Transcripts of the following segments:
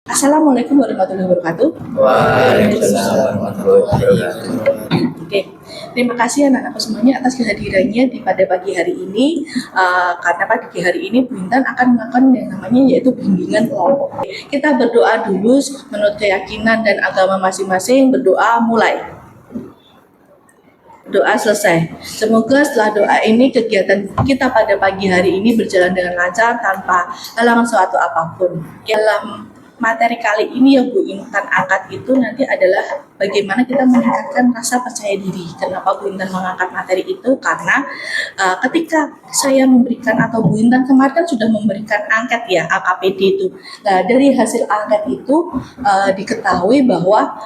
Assalamualaikum warahmatullahi wabarakatuh. Waalaikumsalam warahmatullahi wabarakatuh. Oke, terima kasih anak-anakku semuanya atas kehadirannya pada pagi hari ini. Karena pagi hari ini Bu Intan akan melakukan yang namanya yaitu bimbingan kelompok. Kita berdoa dulu menurut keyakinan dan agama masing-masing. Berdoa mulai. Doa selesai. Semoga setelah doa ini kegiatan kita pada pagi hari ini berjalan dengan lancar tanpa halangan suatu apapun. Dalam materi kali ini yang Bu Intan angkat itu nanti adalah bagaimana kita meningkatkan rasa percaya diri. Kenapa Bu Intan mengangkat materi itu? Karena ketika saya memberikan atau Bu Intan kemarin kan sudah memberikan angket ya AKPD itu. Nah dari hasil angket itu diketahui bahwa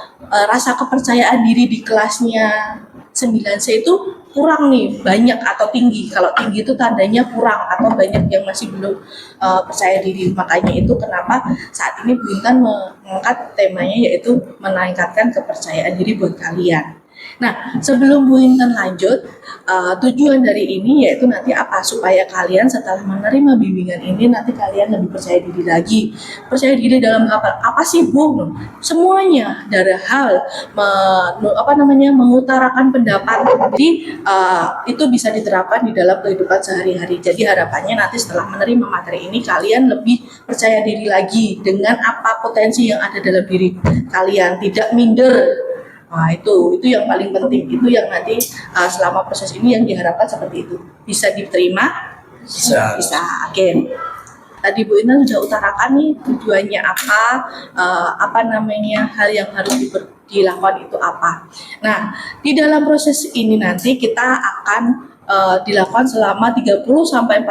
rasa kepercayaan diri di kelasnya 9C itu kurang nih, banyak atau tinggi. Kalau tinggi itu tandanya kurang atau banyak yang masih belum percaya diri. Makanya itu kenapa saat ini Bu Intan mengangkat temanya yaitu meningkatkan kepercayaan diri buat kalian. Nah, sebelum Bu Intan lanjut, tujuan dari ini yaitu nanti apa? Supaya kalian setelah menerima bimbingan ini nanti kalian lebih percaya diri lagi. Percaya diri dalam apa? Apa sih Bu? Semuanya dari hal mengutarakan pendapat. Jadi itu bisa diterapkan di dalam kehidupan sehari-hari. Jadi harapannya nanti setelah menerima materi ini kalian lebih percaya diri lagi dengan apa potensi yang ada dalam diri kalian, tidak minder. Nah itu yang paling penting, itu yang nanti selama proses ini yang diharapkan seperti itu. Bisa diterima? Bisa. Oke. Tadi Bu Intan sudah utarakan nih tujuannya apa namanya hal yang harus dilakukan itu apa. Nah di dalam proses ini nanti kita akan dilakukan selama 30 sampai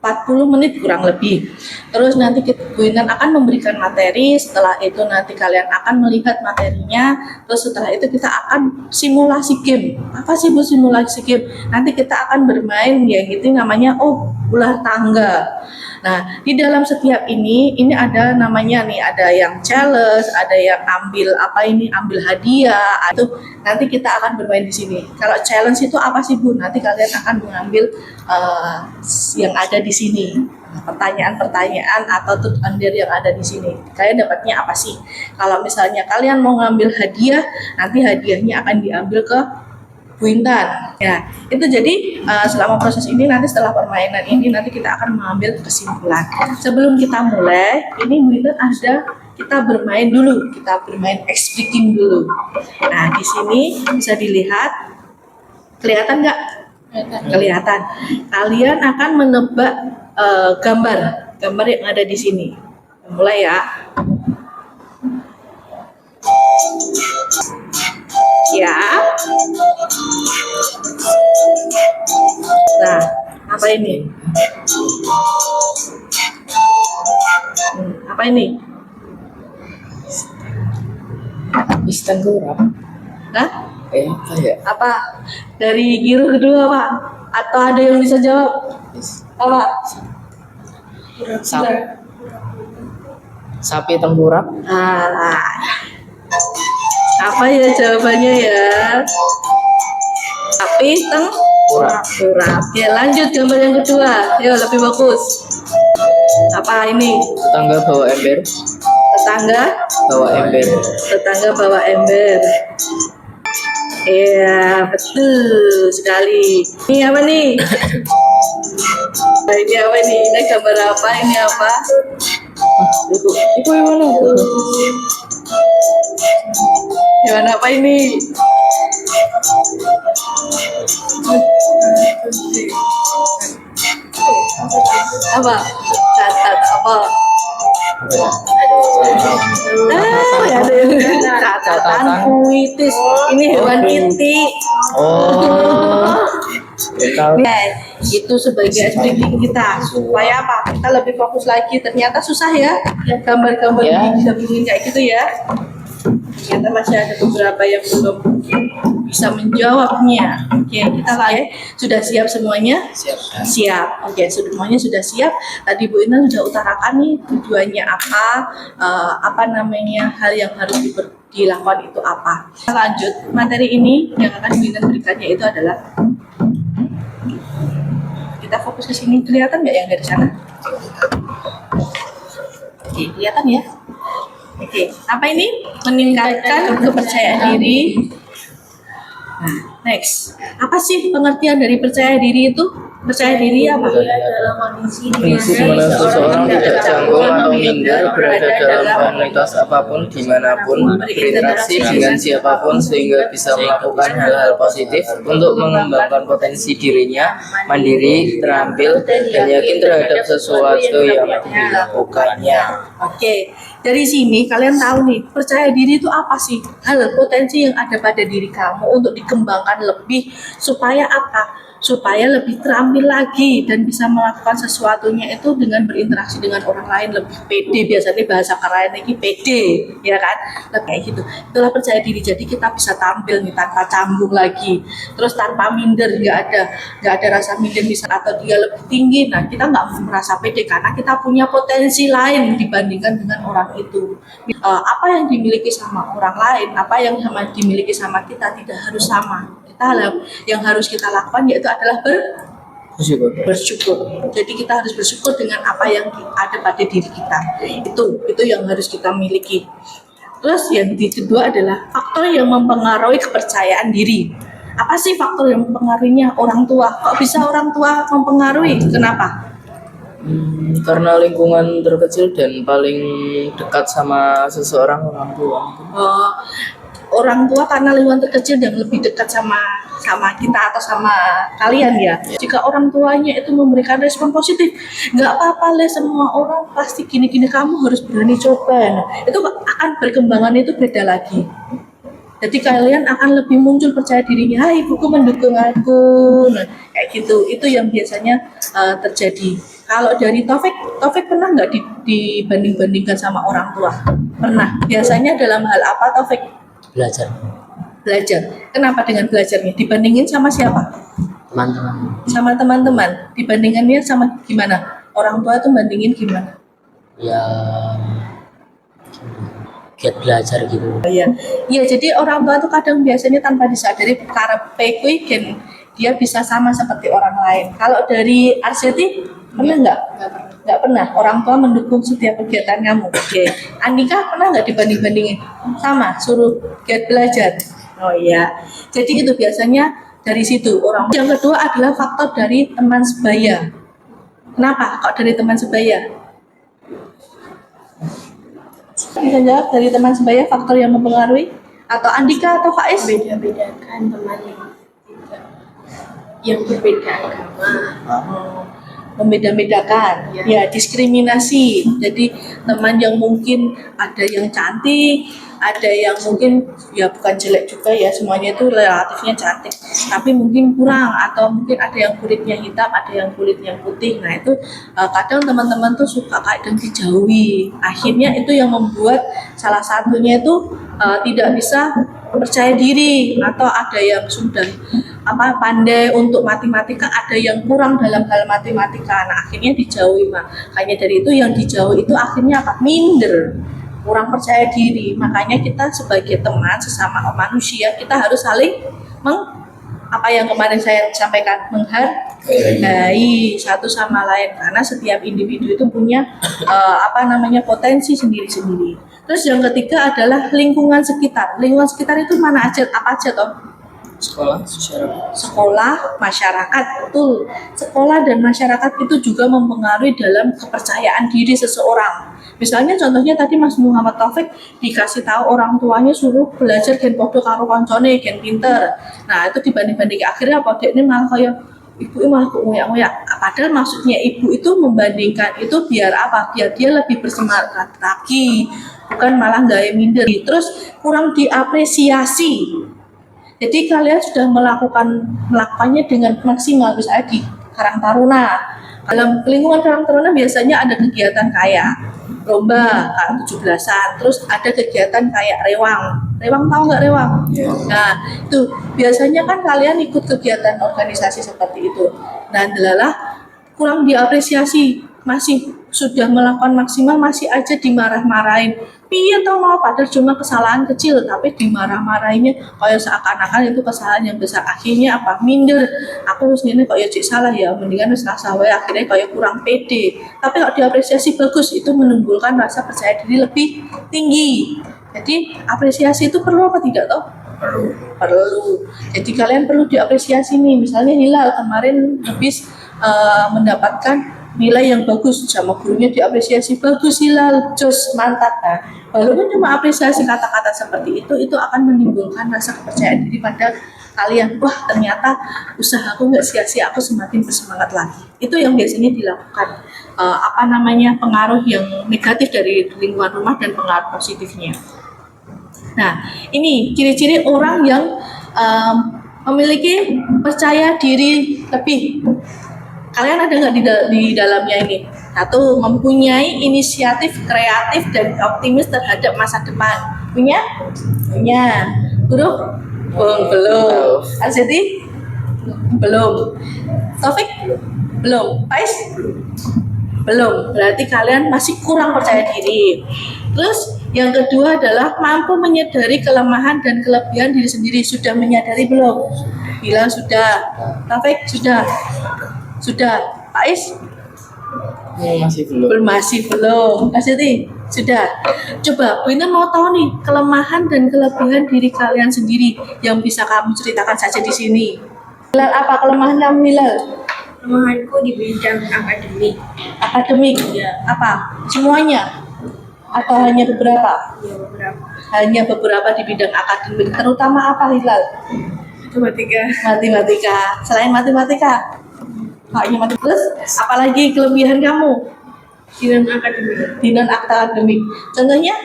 40 menit kurang lebih. Terus nanti Bu Intan akan memberikan materi, setelah itu nanti kalian akan melihat materinya, terus setelah itu kita akan simulasi game. Apa sih Bu simulasi game? Nanti kita akan bermain ya gitu namanya ular tangga. Nah, di dalam setiap ini ada namanya nih, ada yang challenge, ada yang ambil hadiah. Itu nanti kita akan bermain di sini. Kalau challenge itu apa sih Bu? Nanti kalian akan mengambil yang ada di sini. Pertanyaan-pertanyaan atau tut under yang ada di sini. Kalian dapatnya apa sih? Kalau misalnya kalian mau ngambil hadiah, nanti hadiahnya akan diambil ke Bu Intan. Ya, itu jadi selama proses ini nanti setelah permainan ini nanti kita akan mengambil kesimpulan. Sebelum kita mulai, ini Bu Intan kita bermain dulu, kita bermain speaking dulu. Nah, di sini bisa dilihat, kelihatan nggak? Kelihatan. Kalian akan menebak gambar yang ada di sini. Mulai ya. Ya. Nah, apa ini? Apa ini? Istanggurap. Hah? Apa ya? Apa? Dari giru kedua Pak? Atau ada yang bisa jawab? Apa? Sapi tengkurap. Apa ya jawabannya ya? Sapi tengkurap. Ya lanjut gambar yang kedua. Yuk lebih bagus. Apa ini? Tetangga bawa ember. Tetangga bawa ember. Iya, betul sekali. Ini apa nih? Ini apa nih? Ini gambar apa? Ini apa? Itu yang mana? Gimana apa ini? Apa? Catat apa? Catatan puitis. Ini hewan inti. Nah, itu sebagai speaking kita supaya apa? Kita lebih fokus lagi. Ternyata susah ya gambar-gambar bisa bikin kayak gitu ya. Ternyata masih ada beberapa yang belum bisa menjawabnya. Oke, kita lihat. Sudah siap semuanya? Siap. Oke, semuanya sudah siap. Tadi Bu Intan sudah utarakan nih tujuannya apa namanya hal yang harus dilakukan itu apa. Kita lanjut. Materi ini yang akan Bu Intan berikannya itu adalah kita fokus ke sini. Kelihatan nggak yang dari sana? Oke, kelihatan ya. Oke, apa ini? Meningkatkan kepercayaan diri. Nah, next. Apa sih pengertian dari percaya diri itu? Percaya diri apa? Dalam kondisi Prinsip mana seseorang tidak canggung atau minder berada dalam komunitas apapun dimanapun berinteraksi dengan siapapun sehingga bisa melakukan hal-hal positif untuk mengembangkan potensi dirinya, mandiri, terampil, dan yakin terhadap sesuatu yang dilakukannya. Oke, dari sini kalian tahu nih, percaya diri itu apa sih? Hal potensi yang ada pada diri kamu untuk dikembangkan lebih supaya apa? Supaya lebih terampil lagi dan bisa melakukan sesuatunya itu dengan berinteraksi dengan orang lain lebih pede. Biasanya bahasa keren ini pede, ya kan? Lebih kayak gitu. Itulah percaya diri. Jadi kita bisa tampil nih tanpa canggung lagi. Terus tanpa minder, nggak ada rasa minder misalnya atau dia lebih tinggi. Nah, kita nggak merasa pede karena kita punya potensi lain dibandingkan dengan orang itu. Apa yang dimiliki sama orang lain, apa yang dimiliki sama kita tidak harus sama. Yang harus kita lakukan yaitu adalah bersyukur. Jadi kita harus bersyukur dengan apa yang ada pada diri kita. Itu yang harus kita miliki. Terus yang kedua adalah faktor yang mempengaruhi kepercayaan diri. Apa sih faktor yang mempengaruhinya? Orang tua. Kok bisa orang tua mempengaruhi? Kenapa? Karena lingkungan terkecil dan paling dekat sama seseorang orang tua. Orang tua karena lingkungan terkecil dan lebih dekat sama kita atau sama kalian ya. Jika orang tuanya itu memberikan respon positif, nggak apa-apa lah, semua orang pasti gini-gini, kamu harus berani coba. Nah, itu akan perkembangan itu beda lagi. Jadi kalian akan lebih muncul percaya dirinya, ibuku mendukung aku. Nah, kayak gitu. Itu yang biasanya terjadi. Kalau dari Taufik pernah nggak dibanding-bandingkan sama orang tua? Pernah. Biasanya dalam hal apa, Taufik? Belajar. Kenapa dengan belajarnya? Dibandingin sama siapa? teman-teman Sama teman-teman. Dibandingannya sama gimana? Orang tua tuh bandingin gimana? ya giat belajar gitu. Iya, jadi orang tua tuh kadang biasanya tanpa disadari karepe kuwi gen dia bisa sama seperti orang lain. Kalau dari Arseti pernah nggak? Nggak pernah. Orang tua mendukung setiap kegiatan kamu. Oke. Andika pernah nggak dibanding-bandingin? Sama, suruh giat belajar. Oh iya. Jadi itu biasanya dari situ orang. Yang kedua adalah faktor dari teman sebaya. Kenapa? Kok dari teman sebaya? Bisa jawab dari teman sebaya faktor yang mempengaruhi? Atau Andika atau Faiz? Beda-bedakan teman yang berbeda agama. Membeda-bedakan, ya diskriminasi. Jadi teman yang mungkin ada yang cantik, ada yang mungkin ya bukan jelek juga ya, semuanya itu relatifnya cantik, tapi mungkin kurang, atau mungkin ada yang kulitnya hitam, ada yang kulitnya putih. Nah itu kadang teman-teman tuh suka kadang dijauhi. Akhirnya itu yang membuat salah satunya itu tidak bisa percaya diri, atau ada yang sudah pandai untuk matematika, ada yang kurang dalam hal matematika. Nah akhirnya dijauhi. Makanya dari itu yang dijauhi itu akhirnya minder, kurang percaya diri. Makanya kita sebagai teman sesama manusia, kita harus saling apa yang kemarin saya sampaikan, menghargai satu sama lain, karena setiap individu itu punya potensi sendiri-sendiri. Terus yang ketiga adalah lingkungan sekitar. Lingkungan sekitar itu mana aja, apa aja toh? Sekolah, masyarakat, betul. Sekolah dan masyarakat itu juga mempengaruhi dalam kepercayaan diri seseorang. Misalnya contohnya tadi Mas Muhammad Taufik dikasih tahu orang tuanya suruh belajar gen podo karo koncone, gen pinter. Nah itu dibanding-banding akhirnya apa ini malah kayak ibu malah kok ngoyak-ngoyak. Padahal maksudnya ibu itu membandingkan itu biar apa? Biar dia lebih bersemangat lagi, bukan malah gaya minder. Terus kurang diapresiasi. Jadi kalian sudah melakukannya dengan maksimal, misalnya di Karang Taruna. Dalam lingkungan Karang Taruna biasanya ada kegiatan kayak lomba, 17-an, terus ada kegiatan kayak rewang. Rewang tahu nggak rewang? Nah, itu biasanya kan kalian ikut kegiatan organisasi seperti itu. Nah, adalah kurang diapresiasi. masih sudah melakukan maksimal masih aja dimarah-marahin. Piye tau mau padahal cuma kesalahan kecil tapi dimarah-marahinnya kayak seakan-akan itu kesalahan yang besar. Akhirnya apa? Minder. Aku harus ini kok ya cik salah ya, mendingan wis rasa wae, akhirnya kayak kurang pede. Tapi kalau diapresiasi bagus itu menimbulkan rasa percaya diri lebih tinggi. Jadi apresiasi itu perlu apa tidak toh? Perlu. Jadi kalian perlu diapresiasi nih. Misalnya Hilal kemarin habis mendapatkan nilai yang bagus sama gurunya, diapresiasi, bagus Hilal, jos, mantap. Nah, walaupun cuma apresiasi kata-kata seperti itu akan menimbulkan rasa kepercayaan diri pada kalian. Wah, ternyata usahaku nggak sia-sia, aku semakin bersemangat lagi. Itu yang biasanya dilakukan. Pengaruh yang negatif dari lingkungan rumah dan pengaruh positifnya. Nah, ini ciri-ciri orang yang memiliki percaya diri lebih. Kalian ada nggak di dalamnya ini? Satu, mempunyai inisiatif kreatif dan optimis terhadap masa depan. Punya? Punya. Guru? Belum. Arsiti? Belum. Taufik? Belum. Faiz? Belum. Berarti kalian masih kurang percaya diri. Terus yang kedua adalah mampu menyadari kelemahan dan kelebihan diri sendiri. Sudah menyadari belum? Bila sudah. Taufik? Sudah. Sudah. Faiz? Masih belum. Masih belum. Asyati? Sudah. Coba, Bu Intan mau tahu nih kelemahan dan kelebihan diri kalian sendiri yang bisa kamu ceritakan saja di sini. Hilal, apa kelemahan kamu, Hilal? Kelemahanku di bidang akademik. Akademik? Ya. Apa? Semuanya? Atau hanya beberapa? Ya, beberapa. Hanya beberapa di bidang akademik. Terutama apa, Hilal? Matematika. Matematika. Selain matematika? Hanya matematika. Terus, apalagi kelebihan kamu? Di non akademik. Di non-akademik. Contohnya?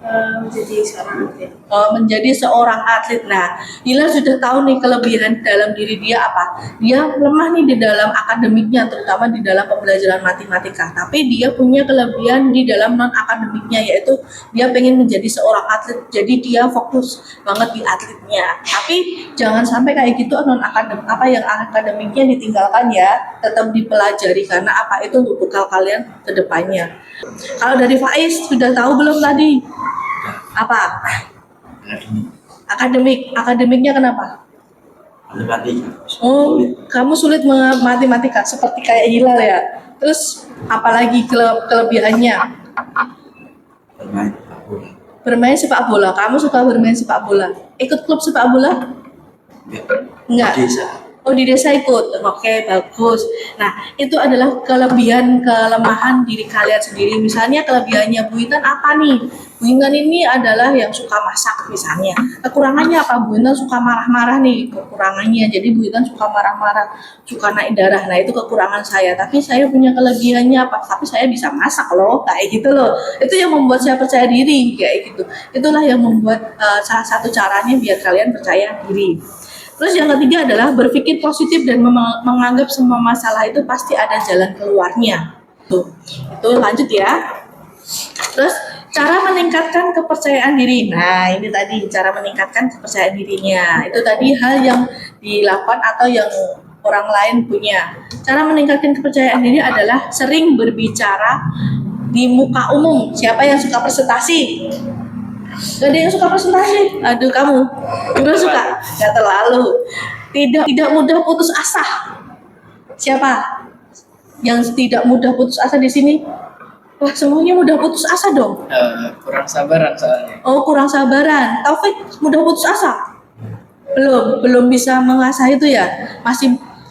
Menjadi seorang atlet. Menjadi seorang atlet. Nah, Hilal sudah tahu nih kelebihan dalam diri dia apa. Dia lemah nih di dalam akademiknya, terutama di dalam pembelajaran matematika. Tapi dia punya kelebihan di dalam non akademiknya, yaitu dia pengen menjadi seorang atlet. Jadi dia fokus banget di atletnya. Tapi jangan sampai kayak gitu non akademik, apa yang akademiknya ditinggalkan ya, tetap dipelajari karena apa itu untuk bekal kalian ke depannya. Kalau dari Faiz sudah tahu belum tadi? Apa? Akademiknya kenapa? Matematika. Oh, kamu sulit matematika seperti kayak Hilal ya. Terus apalagi kelebihannya? Bermain Bermain sepak sepak bola. bola. Kamu suka bermain sepak bola? Ikut klub sepak bola? Enggak. Desa. Oh, di desa ikut. Oke, bagus. Nah, itu adalah kelebihan kelemahan diri kalian sendiri. Misalnya kelebihannya Bu Intan apa nih? Bu Intan ini adalah yang suka masak misalnya. Kekurangannya apa? Bu Intan suka marah-marah nih. Kekurangannya. Jadi Bu Intan suka marah-marah, suka naik darah. Nah, itu kekurangan saya. Tapi saya punya kelebihannya apa? Tapi saya bisa masak loh, kayak gitu loh. Itu yang membuat saya percaya diri kayak gitu. Itulah yang membuat salah satu caranya biar kalian percaya diri. Terus yang ketiga adalah berpikir positif dan menganggap semua masalah itu pasti ada jalan keluarnya. Tuh, itu lanjut ya. Terus cara meningkatkan kepercayaan diri. Nah, ini tadi cara meningkatkan kepercayaan dirinya. Itu tadi hal yang dilakukan atau yang orang lain punya. Cara meningkatkan kepercayaan diri adalah sering berbicara di muka umum. Siapa yang suka presentasi? Gak ada yang suka presentasi. Aduh, kamu juga suka? Gak terlalu. Tidak mudah putus asa. Siapa yang tidak mudah putus asa di sini? Wah, semuanya mudah putus asa dong. Kurang sabaran soalnya. Oh, kurang sabaran. Taufik mudah putus asa? Belum bisa mengasah itu ya.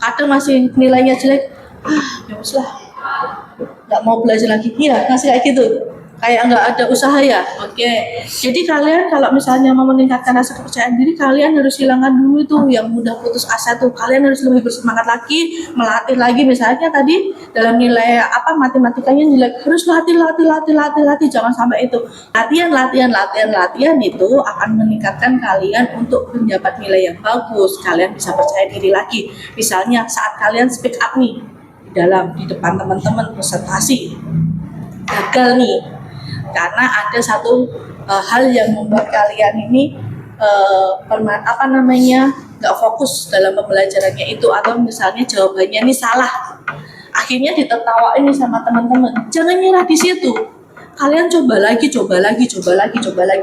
Kadang masih nilainya jelek. Ya wis lah. Nggak mau belajar lagi. Iya, masih kayak gitu. Kayak nggak ada usaha ya. Oke. Jadi kalian kalau misalnya mau meningkatkan rasa kepercayaan diri, kalian harus hilangkan dulu itu yang mudah putus asa tuh. Kalian harus lebih bersemangat lagi, melatih lagi. Misalnya tadi dalam nilai matematikanya jelek, harus latih. Jangan sampai itu. Latihan itu akan meningkatkan kalian untuk mendapat nilai yang bagus. Kalian bisa percaya diri lagi. Misalnya saat kalian speak up nih di depan teman-teman presentasi, gagal nih karena ada satu hal yang membuat kalian ini nggak fokus dalam pembelajarannya itu, atau misalnya jawabannya ini salah. Akhirnya ditertawain nih sama teman-teman. Jangan nyerah di situ. Kalian coba lagi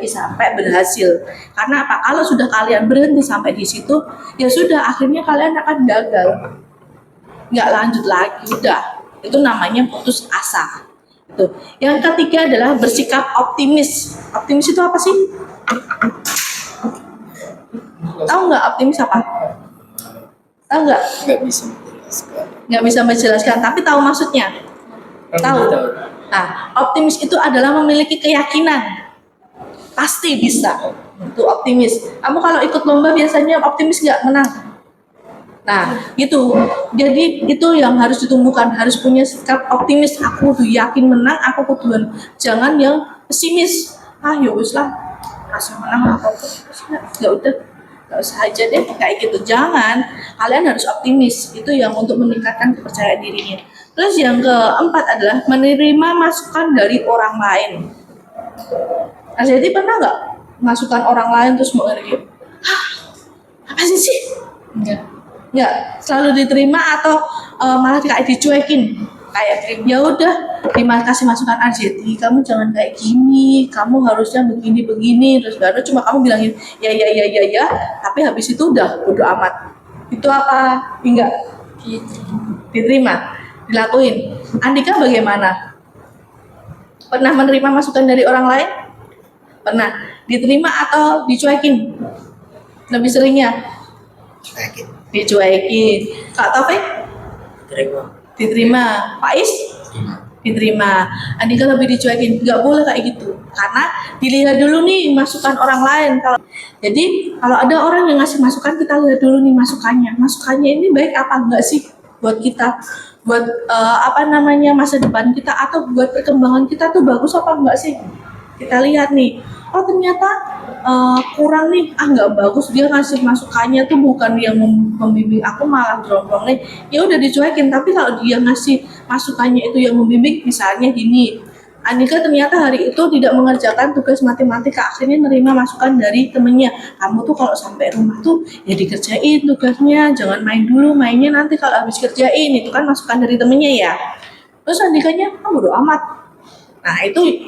sampai berhasil. Karena apa? Kalau sudah kalian berhenti sampai di situ, ya sudah, akhirnya kalian akan gagal. Nggak lanjut lagi, udah. Itu namanya putus asa. Itu. Yang ketiga adalah bersikap optimis. Optimis itu apa sih? Tahu nggak optimis apa? Tahu nggak? Nggak bisa menjelaskan. Nggak bisa menjelaskan, tapi tahu maksudnya. Tahu. Nah, optimis itu adalah memiliki keyakinan. Pasti bisa. Itu optimis. Kamu kalau ikut lomba biasanya optimis nggak menang? Nah, itu. Jadi itu yang harus ditumbuhkan, harus punya sikap optimis. Aku kudu yakin menang, aku kudu. Jangan yang pesimis. Ah, ya wis lah. Rasa menang apa ya udah. Nggak usah aja deh kayak gitu. Jangan. Kalian harus optimis. Itu yang untuk meningkatkan kepercayaan dirinya. Terus yang keempat adalah menerima masukan dari orang lain. Nah, jadi pernah nggak masukan orang lain terus mau ngerti? Hah, apa sih? Enggak, selalu diterima atau malah kayak dicuekin. Kayak ya udah, terima kasih masukan Arjeti, kamu jangan kayak gini, kamu harusnya begini terus baru cuma kamu bilangin ya, tapi habis itu udah bodo amat. Itu apa? Enggak diterima, dilakuin. Andika bagaimana? Pernah menerima masukan dari orang lain? Pernah. Diterima atau dicuekin? Lebih seringnya dicuekin. Kak Taufik? Diterima. Pak Is? Diterima. Andika lebih dicuekin. Nggak boleh kayak gitu. Karena dilihat dulu nih masukan orang lain. Jadi kalau ada orang yang ngasih masukan, kita lihat dulu nih masukannya. Masukannya ini baik apa enggak sih buat kita? Buat masa depan kita atau buat perkembangan kita tuh bagus apa enggak sih? Kita lihat nih. Oh ternyata kurang nih, nggak bagus, dia ngasih masukannya tuh bukan yang membimbing aku, malah berombong nih, ya udah dicuekin. Tapi kalau dia ngasih masukannya itu yang membimbing, misalnya gini, Andika ternyata hari itu tidak mengerjakan tugas matematika, akhirnya nerima masukan dari temennya, kamu tuh kalau sampai rumah tuh ya dikerjain tugasnya, jangan main dulu, mainnya nanti kalau habis kerjain. Itu kan masukan dari temennya ya. Terus Andikanya bodo amat. Nah itu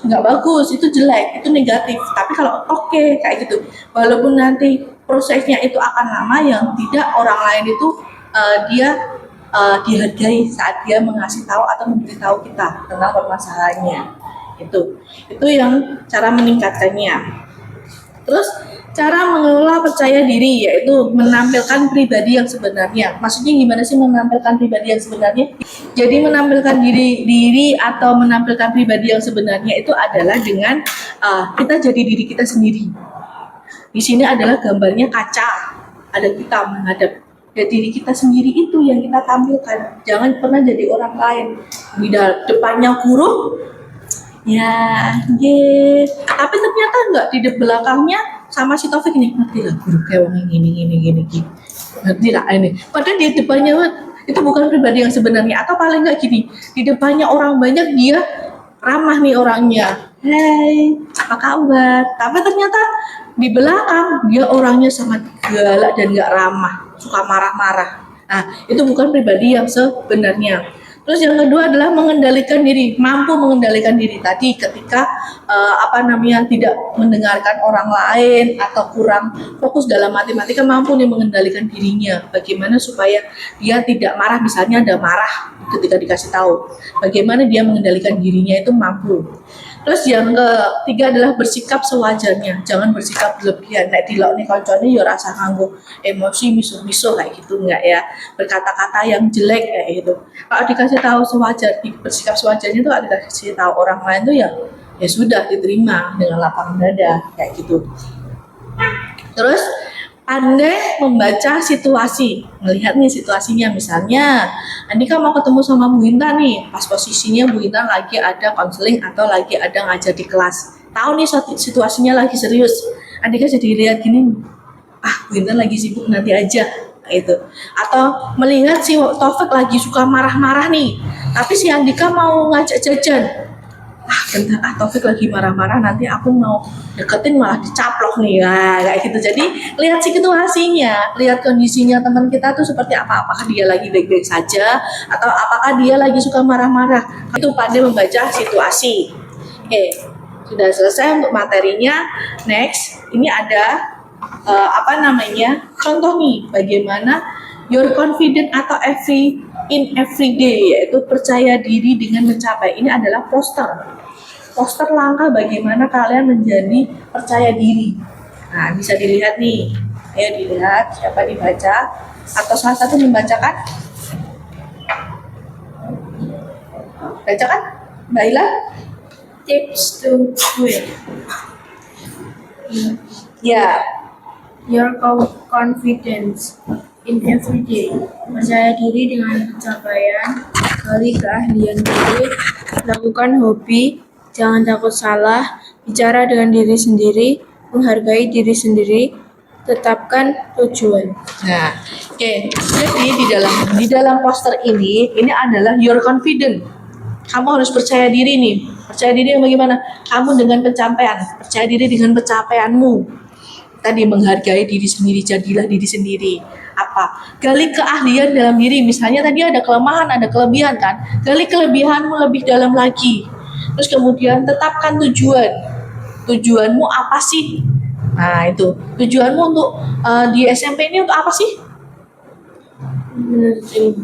nggak bagus, itu jelek, itu negatif. Tapi kalau oke, kayak gitu, walaupun nanti prosesnya itu akan lama, yang tidak orang lain itu dia dihargai saat dia mengasih tahu atau memberitahu kita tentang permasalahannya. Itu yang cara meningkatkannya. Terus cara mengelola percaya diri, yaitu menampilkan pribadi yang sebenarnya. Maksudnya gimana sih menampilkan pribadi yang sebenarnya? Jadi menampilkan diri atau menampilkan pribadi yang sebenarnya itu adalah dengan kita jadi diri kita sendiri. Di sini adalah gambarnya kaca, ada kita menghadap. Ya, diri kita sendiri itu yang kita tampilkan. Jangan pernah jadi orang lain. Di depannya kurung, ya, tapi ternyata enggak, di belakangnya sama si Taufik nih, ngerti lah guru kayak gini, ngerti lah ini. Padahal di depannya itu bukan pribadi yang sebenarnya, atau paling enggak gini, di depannya orang banyak dia ramah nih orangnya, hey apa kabar, tapi ternyata di belakang dia orangnya sangat galak dan enggak ramah, suka marah-marah. Nah itu bukan pribadi yang sebenarnya. Terus yang kedua adalah mengendalikan diri, mampu mengendalikan diri tadi ketika tidak mendengarkan orang lain atau kurang fokus dalam matematika, mampu nih mengendalikan dirinya. Bagaimana supaya dia tidak marah, misalnya ada marah ketika dikasih tahu. Bagaimana dia mengendalikan dirinya itu mampu. Terus yang ketiga adalah bersikap sewajarnya, jangan bersikap berlebihan. Nek dilok nih koncone ya rasa nganggo emosi miso-miso kayak gitu, enggak ya. Berkata-kata yang jelek kayak gitu. Kalau dikasih tahu sewajar, bersikap sewajarnya itu ada dikasih tahu orang lain tuh ya sudah diterima dengan lapang dada kayak gitu. Terus pandai membaca situasi, melihat nih situasinya. Misalnya Andika mau ketemu sama Bu Intan nih, pas posisinya Bu Intan lagi ada konseling atau lagi ada ngajar di kelas, tahu nih situasinya lagi serius, Andika jadi lihat gini, Bu Intan lagi sibuk, nanti aja itu. Atau melihat si Taufik lagi suka marah-marah nih, tapi si Andika mau ngajak jajan, bentar Taufik lagi marah-marah, nanti aku mau deketin malah dicaplok nih, nah, kayak gitu. Jadi lihat situasinya, lihat kondisinya teman kita tuh seperti apa, apakah dia lagi baik-baik saja atau apakah dia lagi suka marah-marah. Itu pandai membaca situasi. Oke, sudah selesai untuk materinya. Next, ini ada contoh nih bagaimana your confident atau every day, yaitu percaya diri dengan mencapai. Ini adalah poster langkah bagaimana kalian menjadi percaya diri. Nah, bisa dilihat nih, ayo dilihat, siapa dibaca atau salah satu membacakan? Bacakan Mbak Ila. Tips to win. Ya, Your confidence in every day. Percaya diri dengan pencapaian, gali keahlian diri, lakukan hobi, jangan takut salah, bicara dengan diri sendiri, menghargai diri sendiri, tetapkan tujuan. nah, oke. Jadi di dalam poster ini adalah your confident. Kamu harus percaya diri nih. Percaya diri yang bagaimana? Kamu dengan pencapaian. Percaya diri dengan pencapaianmu. Tadi menghargai diri sendiri, jadilah diri sendiri. Apa? Gali keahlian dalam diri. Misalnya tadi ada kelemahan, ada kelebihan kan? Gali kelebihanmu lebih dalam lagi. Terus kemudian tetapkan tujuan. Tujuanmu apa sih? Nah, itu. Tujuanmu untuk di SMP ini untuk apa sih?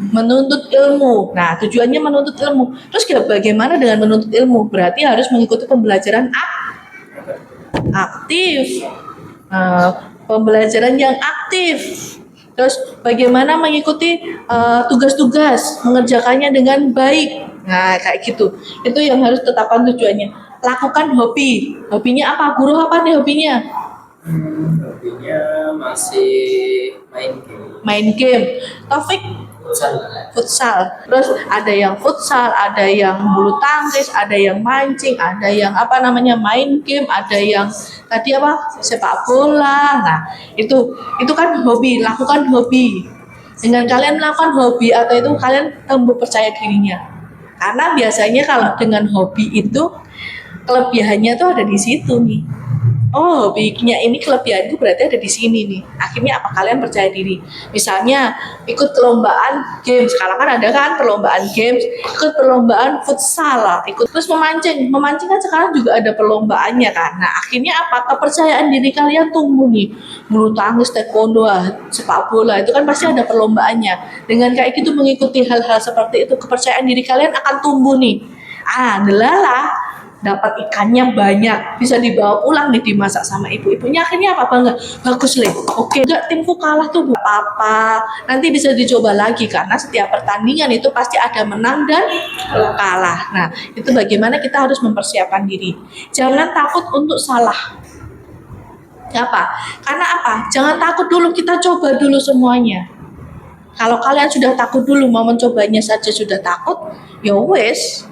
Menuntut ilmu. Nah, tujuannya menuntut ilmu. Terus bagaimana dengan menuntut ilmu? Berarti harus mengikuti pembelajaran aktif. Pembelajaran yang aktif. Terus bagaimana mengikuti tugas-tugas, mengerjakannya dengan baik. Nah, kayak gitu. Itu yang harus tetapkan tujuannya. Lakukan hobi. Hobinya apa? Guru apa nih hobinya? Hobinya masih main game. Main game. Taufik? Futsal. Terus ada yang futsal, ada yang bulu tangkis, ada yang mancing, ada yang main game, ada yang tadi sepak bola. Nah, itu kan hobi. Lakukan hobi. Dengan kalian melakukan hobi atau itu kalian tumbuh percaya dirinya. Karena biasanya kalau dengan hobi itu kelebihannya tuh ada di situ nih. Oh, hobinya ini kelebihanku berarti ada di sini nih. Akhirnya apa? Kalian percaya diri. Misalnya ikut perlombaan games. Sekarang kan ada kan perlombaan games, ikut perlombaan futsal lah, ikut terus memancing. Memancing kan sekarang juga ada perlombaannya kan. Nah, akhirnya apa? Kepercayaan diri kalian tumbuh nih. Bulu tangkis, taekwondo, sepak bola itu kan pasti ada perlombaannya. Dengan kayak gitu mengikuti hal-hal seperti itu, kepercayaan diri kalian akan tumbuh nih. Delalah. Dapat ikannya banyak, bisa dibawa pulang nih, dimasak sama ibu-ibunya. Akhirnya apa? Bangga, bagus Le. Oke, enggak, timku kalah tuh, apa-apa, nanti bisa dicoba lagi. Karena setiap pertandingan itu pasti ada menang dan kalah. Nah, itu bagaimana kita harus mempersiapkan diri. Jangan takut untuk salah. Apa? Karena apa? Jangan takut dulu, kita coba dulu semuanya. Kalau kalian sudah takut dulu, mau mencobanya saja sudah takut, ya wes,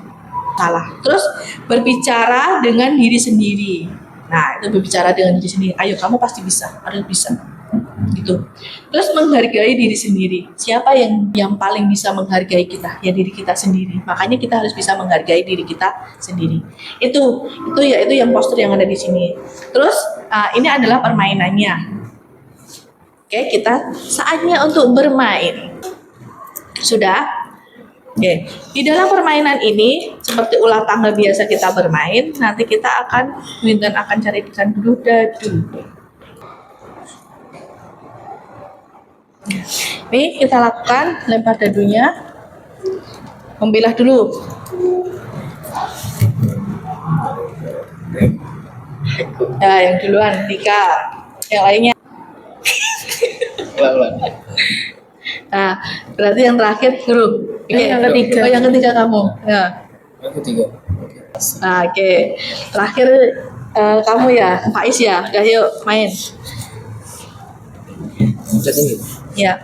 salah. Terus berbicara dengan diri sendiri. Nah, itu berbicara dengan diri sendiri. Ayo, kamu pasti bisa, harus bisa. Gitu. Terus menghargai diri sendiri. Siapa yang paling bisa menghargai kita? Ya diri kita sendiri. Makanya kita harus bisa menghargai diri kita sendiri. Itu yang poster yang ada di sini. Terus ini adalah permainannya. Oke, kita saatnya untuk bermain. Sudah? Oke, di dalam permainan ini seperti ulah tangga biasa kita bermain, nanti kita akan carikan dulu dadu. Ini kita lakukan lempar dadunya, membilah dulu. Ya, yang duluan Dika, yang lainnya. Nah, berarti yang terakhir guru. Ini yang ketiga. Oh, yang ketiga kamu. Ya. Yang ketiga. Nah, oke. Terakhir kamu ya, Faiz ya. Udah yuk main. Jadi Ya.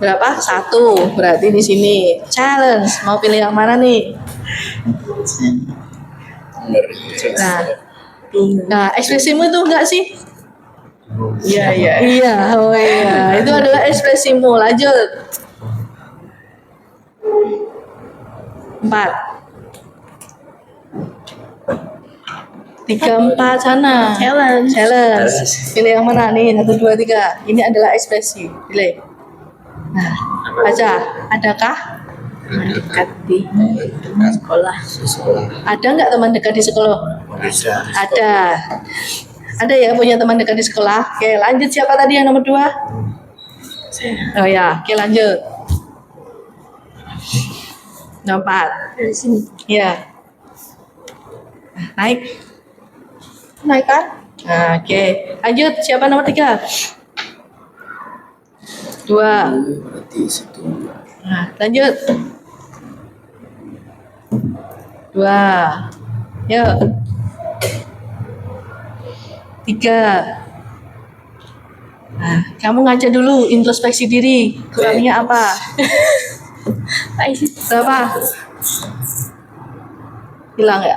Berapa? 1. Berarti di sini. Challenge. Mau pilih yang mana nih? Nah, ekspresimu itu enggak sih? Iya. Oh iya. Itu adalah ekspresimu. Lanjut. 4. 3, 4 sana. Challenge. Challenge. Pilih yang mana nih? 1, 2, 3. Ini adalah ekspresi. Pilih. Nah, baca. Adakah Mendekati sekolah. ada nggak teman dekat di sekolah? Bisa. Ada. Ada ya punya teman dekat di sekolah. Oke, lanjut siapa tadi yang nomor 2? Oh ya, oke lanjut. Nomor 4. Dari sini. Ya. Naik. Naik kan? Nah, oke. Lanjut siapa nomor 3? 2. Berarti situ. Nah, lanjut. 2. Yuk. 3. Nah, kamu ngaca dulu introspeksi diri. Kurangnya apa? Berapa? Hilang ya?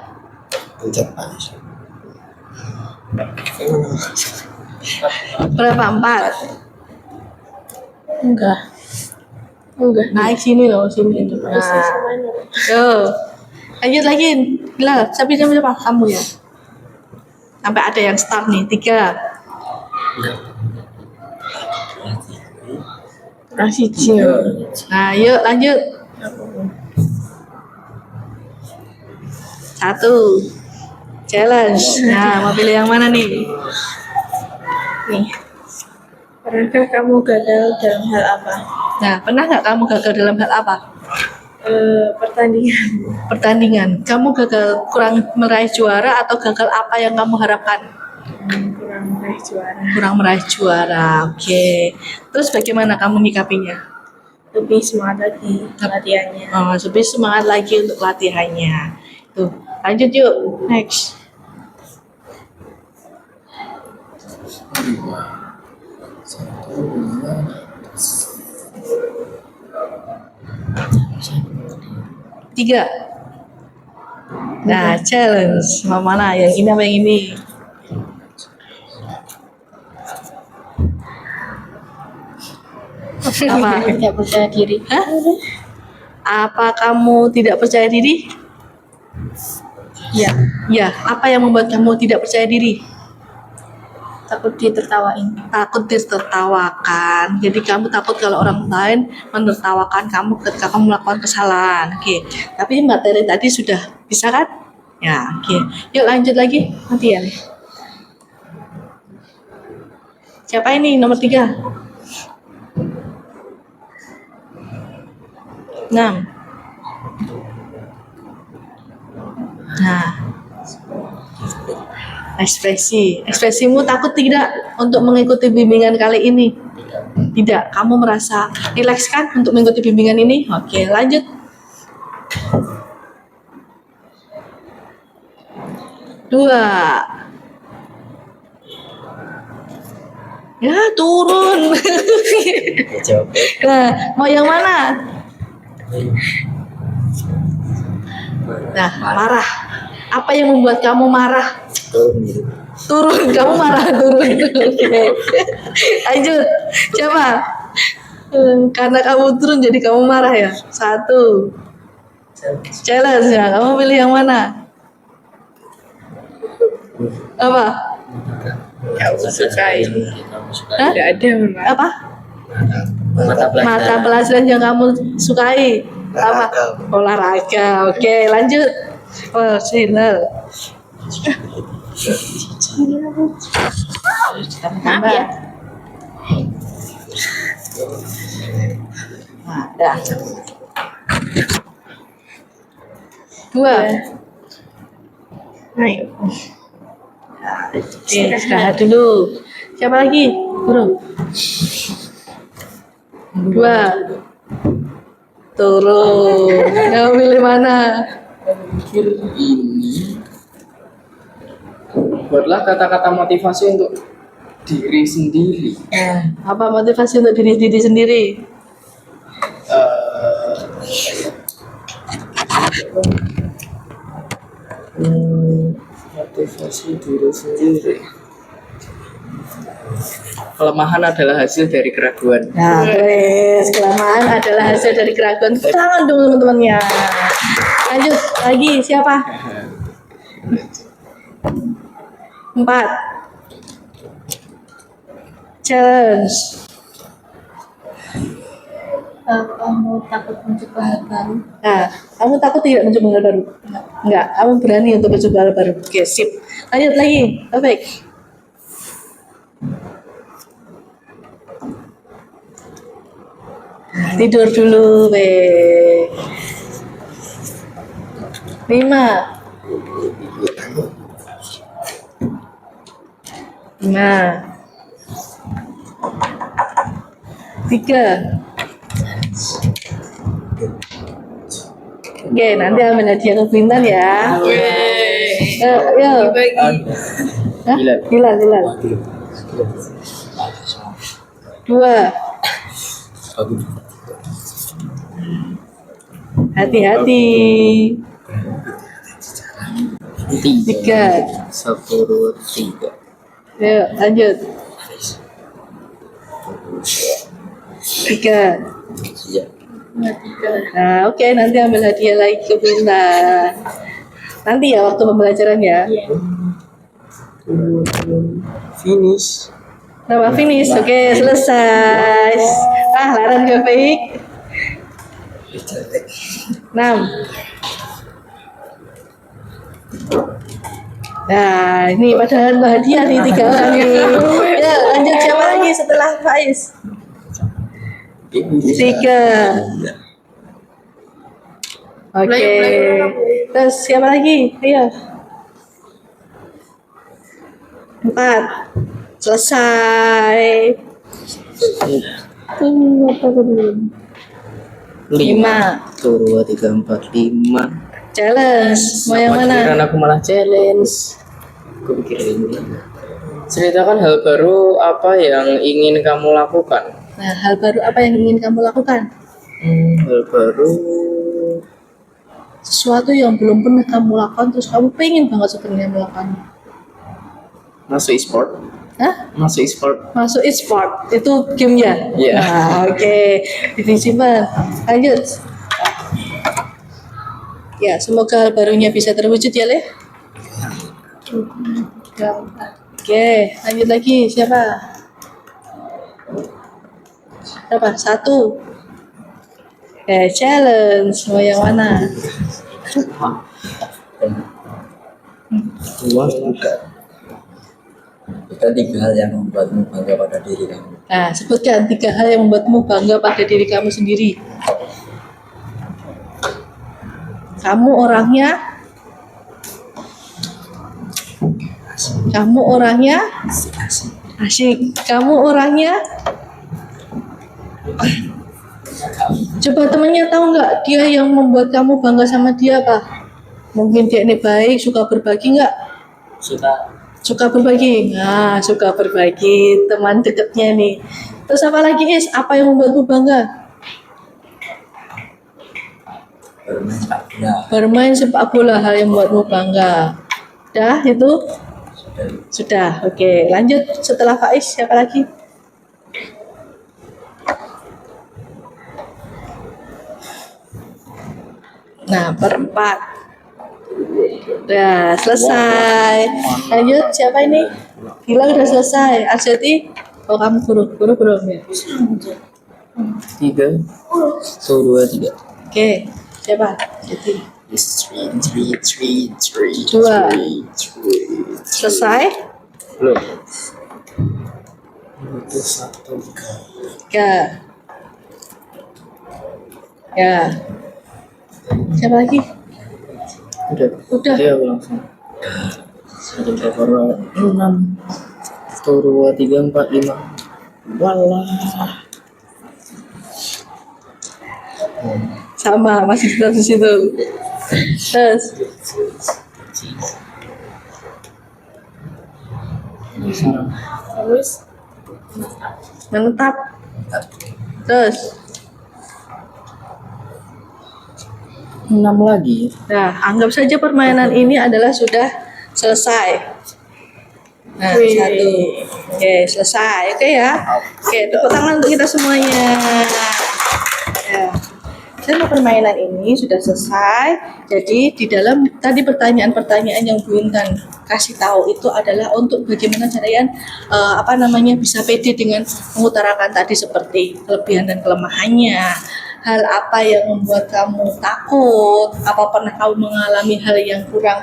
Berapa? 4. Enggak. Naik sini loh, sini. Nah, yo. Lanjut lagi. Bila, sampai berapa? Kamu ya. Sampai ada yang start nih. 3. Kasih Nah, yuk lanjut. 1. Challenge. Nah, mau pilih yang mana nih? nih. Pernahkah kamu gagal dalam hal apa? Nah, pernah nggak kamu gagal dalam hal apa? Pertandingan. Pertandingan. Kamu gagal kurang meraih juara atau gagal apa yang kamu harapkan? Kurang meraih juara. Kurang meraih juara. Oke. Terus bagaimana kamu nyikapinya? Lebih semangat lagi latihannya. Oh, lebih semangat lagi untuk latihannya. Tuh, lanjut yuk. Next. Tiga. Nah, challenge. Mau mana? Yang ini apa yang ini? Apa? Tidak percaya diri. Hah? Apa kamu tidak percaya diri? Ya, Ya, apa yang membuat kamu tidak percaya diri? takut ditertawain. Takut ditertawakan. Jadi kamu takut kalau orang lain menertawakan kamu ketika kamu melakukan kesalahan. Oke. Tapi materi tadi sudah bisa kan? Ya, oke. Yuk lanjut lagi. Nanti ya. Siapa ini nomor 3? 6. Nah, ekspresimu takut tidak untuk mengikuti bimbingan kali ini? Tidak, kamu merasa rileks kan untuk mengikuti bimbingan ini? Oke, lanjut. Dua. Ya, turun. Nah, mau yang mana? Nah, marah. Apa yang membuat kamu marah? Turun, kamu marah turun. Oke. Lanjut. Siapa? Karena kamu turun jadi kamu marah ya. 1. Challenge ya. Kamu pilih yang mana? Apa? Kamu sukai. Hah? Tidak ada Apa? Mata Mata pelajaran yang kamu sukai. Apa? Olahraga. Oke, lanjut. Oh, sinar. Maaf ya. Nah, dah. 2. Ayo. Oke, istirahat dulu. Siapa lagi? Guru. 2. Turun. Kamu pilih mana? ini buatlah kata-kata motivasi untuk diri sendiri. Apa motivasi untuk diri sendiri? Motivasi diri sendiri. Kelemahan adalah hasil dari keraguan. Nah, guys, kelemahan adalah hasil dari keraguan. Tangan dulu teman-temannya. Lanjut lagi, siapa? 4. Challenge. Kamu takut mencoba hal baru? Nah, kamu takut tidak mencoba hal baru? Enggak, kamu berani untuk mencoba hal baru. Oke, sip. Lanjut lagi, Taufik. Tidur dulu, weh. 5. 3. Oke, nanti ambil hadiah ke Bintan ya. Yuk. Hah? Hilal. 2. Hati-hati. 3. Sepuluh tiga. Yuk, lanjut. 3. Nah, oke, nanti ambil hadiah lagi ke Bintan. Nanti ya waktu pembelajaran ya. Finish. Nama finish, oke, selesai. Laran gak baik. 6. Nah, ini padahal hadiah nih 3 orang nih. Ya, lanjut siapa lagi setelah Faiz? 3. Oke. Terus siapa lagi? Ayo. 4. Selesai. Apa belum? 5. 1, 2, 3, 4, 5. Challenge. Mau yang mana? Pikiran aku malah challenge. Aku pikir ini. Ceritakan hal baru apa yang ingin kamu lakukan. Nah, hal baru apa yang ingin kamu lakukan? Hal baru. Sesuatu yang belum pernah kamu lakukan terus kamu pengen banget sebenarnya melakukannya. Masuk e-sport. Hah? Masuk e-sport. Masuk e-sport itu game ya? Iya. Nah, oke. Disimpan. Lanjut. Ya, semoga hal barunya bisa terwujud ya, Le. Oke, lanjut lagi. Siapa? 1. Challenge. Mau yang mana? 2 bukan. Bukan 3 hal yang membuatmu bangga pada diri kamu. Nah, sebutkan 3 hal yang membuatmu bangga pada diri kamu sendiri. Kamu orangnya asik. Kamu orangnya coba temennya tahu nggak dia yang membuat kamu bangga sama dia apa? Mungkin dia ini baik, suka berbagi nggak? Suka berbagi. Nah, suka berbagi teman dekatnya nih. Terus apa lagi, Is? Apa yang membuatmu bangga? Bermain sepak bola. Bermain sepak bola, hal yang membuatmu bangga. Dah, itu? Sudah. Oke, lanjut. Setelah Faiz, siapa lagi? Nah, 4. Udah selesai. Lanjut, siapa ini? Gila udah selesai. Arseti? Oh, kamu guru belum ya? 3. 1, 2, 3. Oke, siapa? Arseti. 2. Selesai? Belum. Itu 1. 3. Ya. Siapa lagi? Udah. Ya, langsung. 1, 2, 6. 1, 2, 3, 4, 5. Walah. Sama, masih di situ. Terus. Menetap. Terus. 6 lagi. Nah, anggap saja permainan ini adalah sudah selesai. Nah, 1. Oke, selesai. Oke ya. Oke, tepuk tangan untuk kita semuanya. Ya. Zona permainan ini sudah selesai. Jadi di dalam tadi pertanyaan-pertanyaan yang Bu Intan kasih tahu itu adalah untuk bagaimana kalian bisa pede dengan mengutarakan tadi seperti kelebihan dan kelemahannya. Hal apa yang membuat kamu takut? Apa pernah kamu mengalami hal yang kurang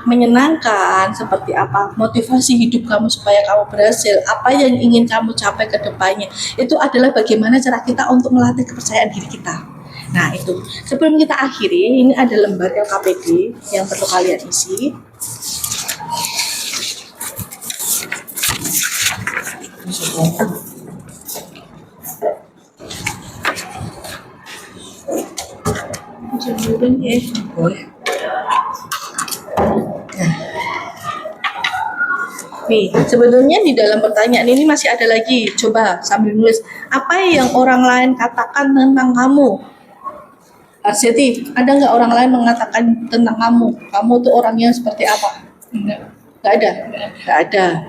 menyenangkan? Seperti apa motivasi hidup kamu supaya kamu berhasil? Apa yang ingin kamu capai ke depannya? Itu adalah bagaimana cara kita untuk melatih kepercayaan diri kita. Nah itu, sebelum kita akhiri, ini ada lembar LKPD yang perlu kalian isi. Nih, sebetulnya di dalam pertanyaan ini masih ada lagi. Coba sambil nulis, apa yang orang lain katakan tentang kamu? Arseti, ada nggak orang lain mengatakan tentang kamu? Kamu tuh orangnya seperti apa? Nggak ada. Nggak ada.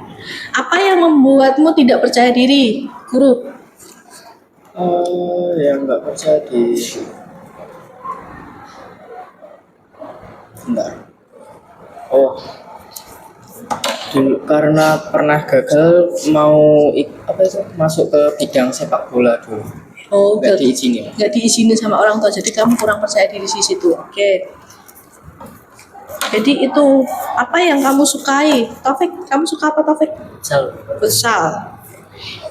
Apa yang membuatmu tidak percaya diri, Guru? Yang nggak percaya diri. Enggak. Dulu karena pernah gagal mau masuk ke bidang sepak bola dulu. Nggak diizinin. Nggak diizinin sama orang tua, jadi kamu kurang percaya diri di situ. Oke. Jadi itu apa yang kamu sukai? Taufik, kamu suka apa Taufik? Futsal.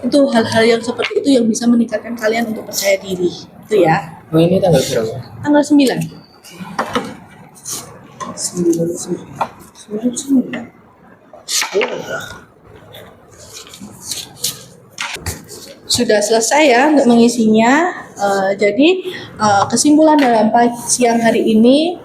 Itu hal-hal yang seperti itu yang bisa meningkatkan kalian untuk percaya diri. Itu ya. Ini tanggal berapa? Tanggal 9. 9. Sudah selesai ya untuk mengisinya. Jadi kesimpulan dalam siang hari ini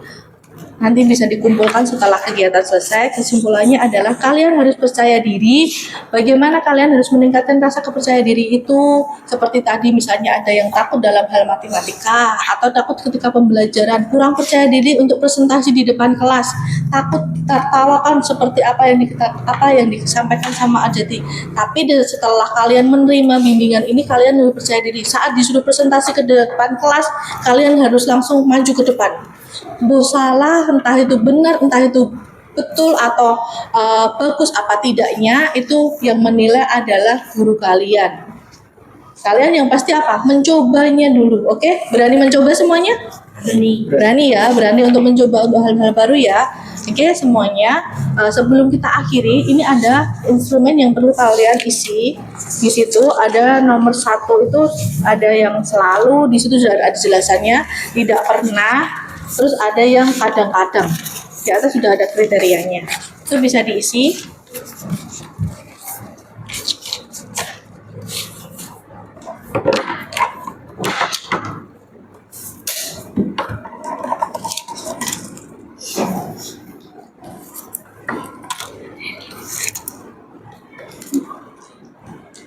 nanti bisa dikumpulkan setelah kegiatan selesai. Kesimpulannya adalah kalian harus percaya diri. Bagaimana kalian harus meningkatkan rasa kepercaya diri itu? Seperti tadi misalnya ada yang takut dalam hal matematika atau takut ketika pembelajaran, kurang percaya diri untuk presentasi di depan kelas, takut tertawakan seperti apa yang disampaikan sama Arjati. Tapi setelah kalian menerima bimbingan ini, kalian lebih percaya diri. Saat disuruh presentasi ke depan kelas, kalian harus langsung maju ke depan. Salah, entah itu benar, entah itu betul atau bagus apa tidaknya, itu yang menilai adalah guru kalian. Kalian yang pasti apa? Mencobanya dulu, oke? Berani mencoba semuanya? Berani ya, berani untuk mencoba untuk hal-hal baru ya. Oke, semuanya. Sebelum kita akhiri, ini ada instrumen yang perlu kalian isi. Di situ ada nomor 1 itu ada yang selalu, di situ sudah ada jelasannya, tidak pernah. Terus ada yang kadang-kadang, di atas sudah ada kriterianya. Itu bisa diisi.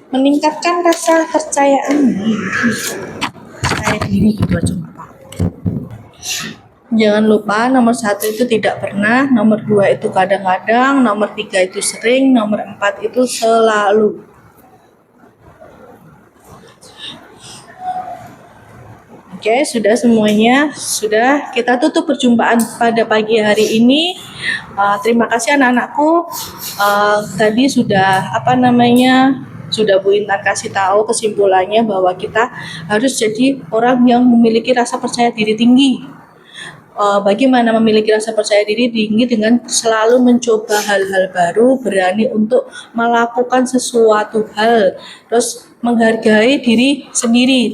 Meningkatkan rasa percaya diri gitu aja nggak apa-apa. Jangan lupa nomor 1 itu tidak pernah, nomor 2 itu kadang-kadang, nomor 3 itu sering, nomor 4 itu selalu. Oke, sudah semuanya, sudah kita tutup perjumpaan pada pagi hari ini. Terima kasih anak-anakku. Tadi sudah sudah Bu Intan kasih tahu kesimpulannya bahwa kita harus jadi orang yang memiliki rasa percaya diri tinggi. Bagaimana memiliki rasa percaya diri tinggi dengan selalu mencoba hal-hal baru, berani untuk melakukan sesuatu hal, terus menghargai diri sendiri,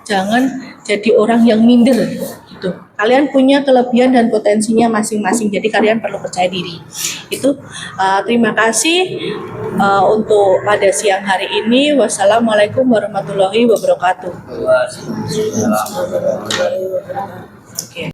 jangan jadi orang yang minder gitu. Kalian punya kelebihan dan potensinya masing-masing, jadi kalian perlu percaya diri. Itu terima kasih untuk pada siang hari ini. Wassalamualaikum warahmatullahi wabarakatuh. Waalaikumsalam. Oke.